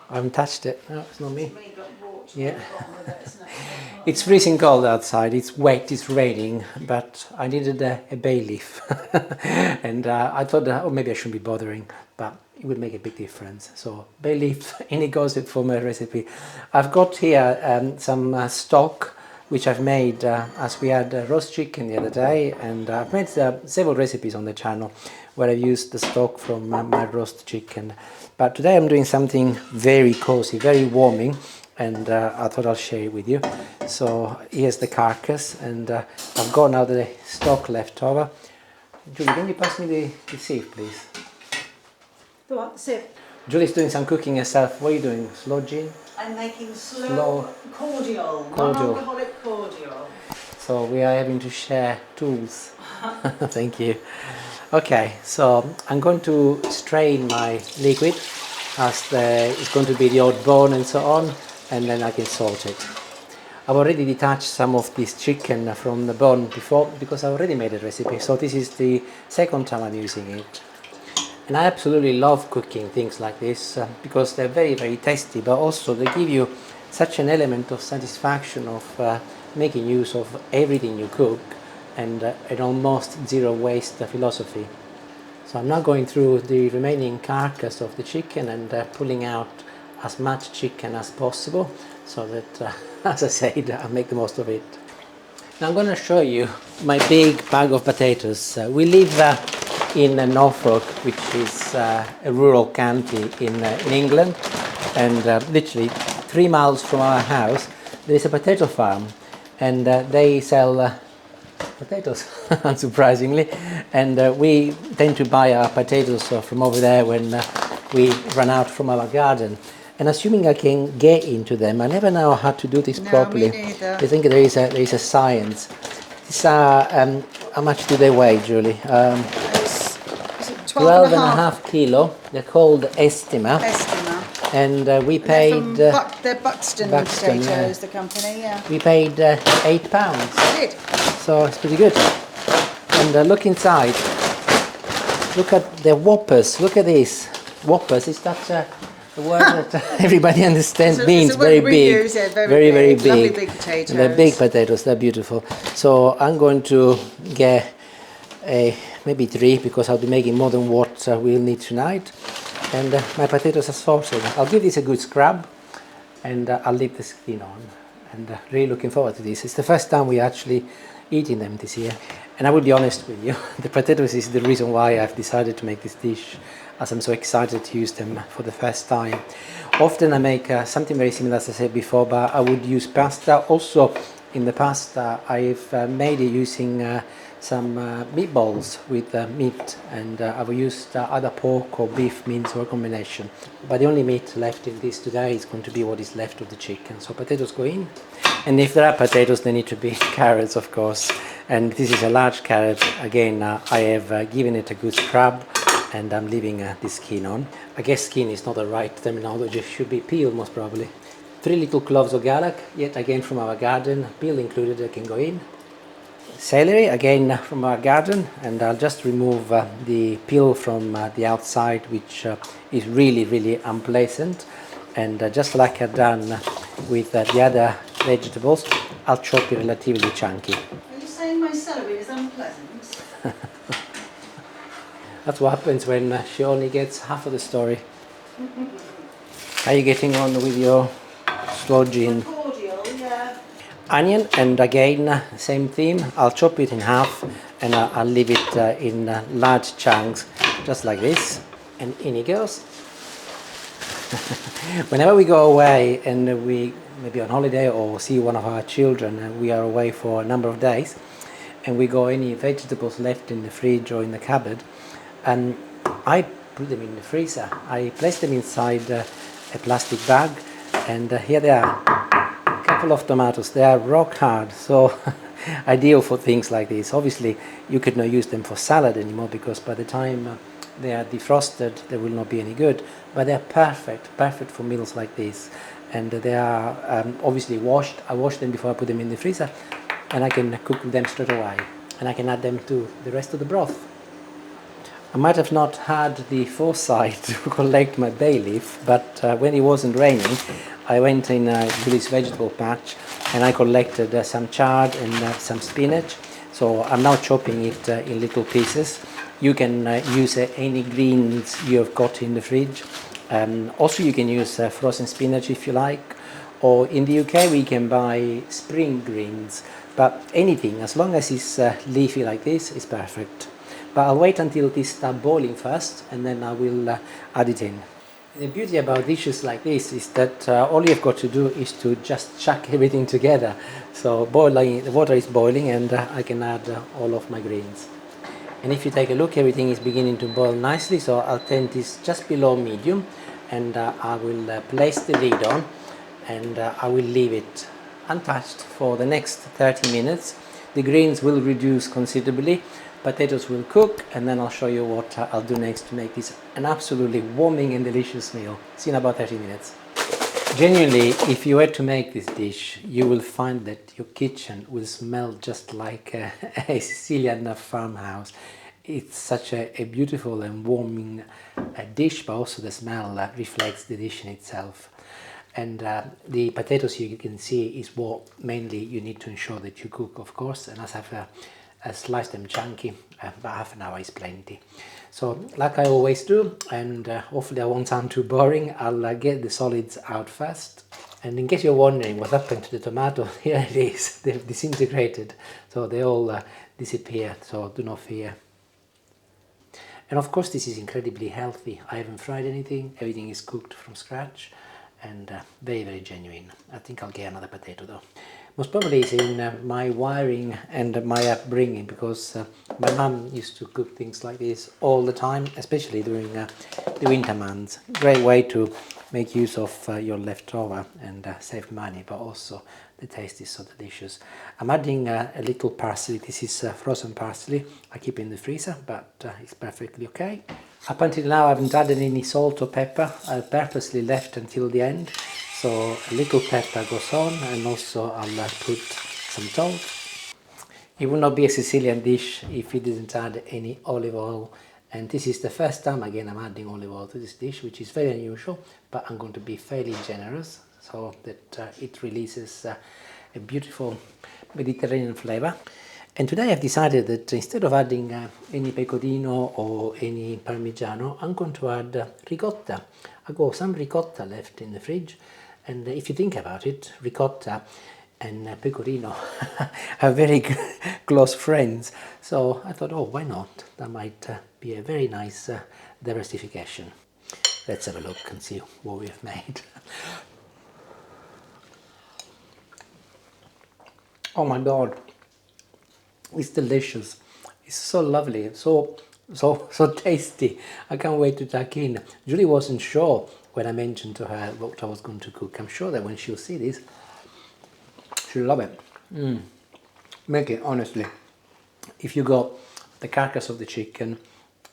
I haven't touched it. No, it's not me. It's got water Yeah. on the bottom of it, isn't it? It's freezing cold outside, it's wet, it's raining, but I needed a bay leaf. And I thought that, oh, maybe I shouldn't be bothering, but it would make a big difference. So bay leaf, in it goes for my recipe. I've got here some stock, which I've made as we had roast chicken the other day, and I've made several recipes on the channel where I've used the stock from my roast chicken. But today I'm doing something very cozy, very warming, and I thought I'll share it with you. So here's the carcass, and I've got now the stock left over. Julie, can you pass me the sieve, please? The what? The sieve? Julie's doing some cooking herself. What are you doing? Sludging? I'm making slow cordial, non-alcoholic cordial. So we are having to share tools. Thank you. Okay, so I'm going to strain my liquid as it's going to be the odd bone and so on, and then I can salt it. I've already detached some of this chicken from the bone before because I already made a recipe, so this is the second time I'm using it. And I absolutely love cooking things like this because they're very, very tasty, but also they give you such an element of satisfaction of making use of everything you cook, and an almost zero waste philosophy. So I'm now going through the remaining carcass of the chicken and pulling out as much chicken as possible so that, as I said, I'll make the most of it. Now I'm going to show you my big bag of potatoes. We live in Norfolk, which is a rural county in England, and literally 3 miles from our house there is a potato farm, and they sell potatoes, unsurprisingly, and we tend to buy our potatoes from over there when we run out from our garden. And assuming I can get into them, I never know how to do this properly. Me neither. I think there is a science. These are, how much do they weigh, Julie? It's 12 and a half kilo. They're called Estima. Estima. And we paid... They're Buxton Potatoes, yeah. the company, yeah. We paid £8. I did. So it's pretty good. And look inside. Look at the whoppers. Look at this. Whoppers, is that a word that everybody understands? Means very big. Use, yeah, very big. Lovely big potatoes. And they're big potatoes, they're beautiful. So I'm going to get maybe 3 because I'll be making more than what we'll need tonight. And my potatoes are sorted. I'll give this a good scrub, and I'll leave the skin on. And really looking forward to this. It's the first time we're actually eating them this year. And I will be honest with you, the potatoes is the reason why I've decided to make this dish, as I'm so excited to use them for the first time. Often I make something very similar, as I said before, but I would use pasta. Also, in the pasta, I've made it using some meatballs with meat, and I've used either pork or beef mince or a combination. But the only meat left in this today is going to be what is left of the chicken. So potatoes go in, and if there are potatoes, they need to be carrots, of course. And this is a large carrot. Again, I have given it a good scrub, and I'm leaving the skin on. I guess skin is not the right terminology, it should be peel most probably. 3 little cloves of garlic, yet again from our garden, peel included, they can go in. Celery, again from our garden, and I'll just remove the peel from the outside, which is really unpleasant. And just like I've done with the other vegetables, I'll chop it relatively chunky. Are you saying my celery is unpleasant? That's what happens when she only gets half of the story. How are you getting on with your sludging? Cordial, yeah. Onion, and again same theme. I'll chop it in half, and I'll leave it in large chunks, just like this, and in it goes. Whenever we go away and we maybe on holiday or see one of our children, and we are away for a number of days, and we got any vegetables left in the fridge or in the cupboard, and I put them in the freezer. I place them inside a plastic bag, and here they are. A couple of tomatoes. They are rock hard, so ideal for things like this. Obviously, you could not use them for salad anymore because by the time they are defrosted, they will not be any good. But they are perfect for meals like this. And they are obviously washed. I wash them before I put them in the freezer, and I can cook them straight away. And I can add them to the rest of the broth. I might have not had the foresight to collect my bay leaf, but when it wasn't raining, I went in to this vegetable patch and I collected some chard and some spinach. So I'm now chopping it in little pieces. You can use any greens you have got in the fridge. Also you can use frozen spinach if you like, or in the UK we can buy spring greens, but anything as long as it's leafy like this is perfect. But I'll wait until this starts boiling first and then I will add it in. The beauty about dishes like this is that all you've got to do is to just chuck everything together. So the water is boiling and I can add all of my greens. And if you take a look, everything is beginning to boil nicely, so I'll turn this just below medium and I will place the lid on and I will leave it untouched for the next 30 minutes. The greens will reduce considerably, potatoes will cook, and then I'll show you what I'll do next to make this an absolutely warming and delicious meal. See you in about 30 minutes. Genuinely, if you were to make this dish, you will find that your kitchen will smell just like a Sicilian farmhouse. It's such a beautiful and warming dish, but also the smell reflects the dish in itself. And the potatoes you can see is what mainly you need to ensure that you cook, of course, and as I've sliced them chunky, about half an hour is plenty. So like I always do, and hopefully I won't sound too boring, I'll get the solids out first. And in case you're wondering what happened to the tomato, here it is, they've disintegrated, so they all disappear, so do not fear. And of course this is incredibly healthy. I haven't fried anything, everything is cooked from scratch, and very genuine. I think I'll get another potato though. Most probably it's in my wiring and my upbringing, because my mum used to cook things like this all the time, especially during the winter months. Great way to make use of your leftover and save money, but also the taste is so delicious. I'm adding a little parsley. This is frozen parsley. I keep it in the freezer, but it's perfectly okay. Up until now I haven't added any salt or pepper. I purposely left until the end. So a little pepper goes on, and also I'll put some salt. It would not be a Sicilian dish if it didn't add any olive oil. And this is the first time again I'm adding olive oil to this dish, which is very unusual, but I'm going to be fairly generous so that it releases a beautiful Mediterranean flavor. And today I've decided that instead of adding any pecorino or any parmigiano, I'm going to add ricotta. I've got some ricotta left in the fridge, and if you think about it, ricotta and pecorino are very close friends. So I thought, oh, why not? That might be a very nice diversification. Let's have a look and see what we've made. Oh my God, it's delicious. It's so lovely, so tasty. I can't wait to tuck in. Julie wasn't sure when I mentioned to her what I was going to cook. I'm sure that when she'll see this, she'll love it. Make it, honestly. If you got the carcass of the chicken,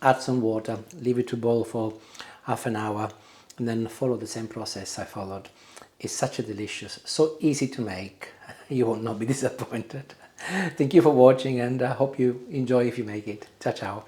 add some water, leave it to boil for half an hour, and then follow the same process I followed. It's such a delicious, so easy to make. You will not be disappointed. Thank you for watching, and I hope you enjoy if you make it. Ciao, ciao.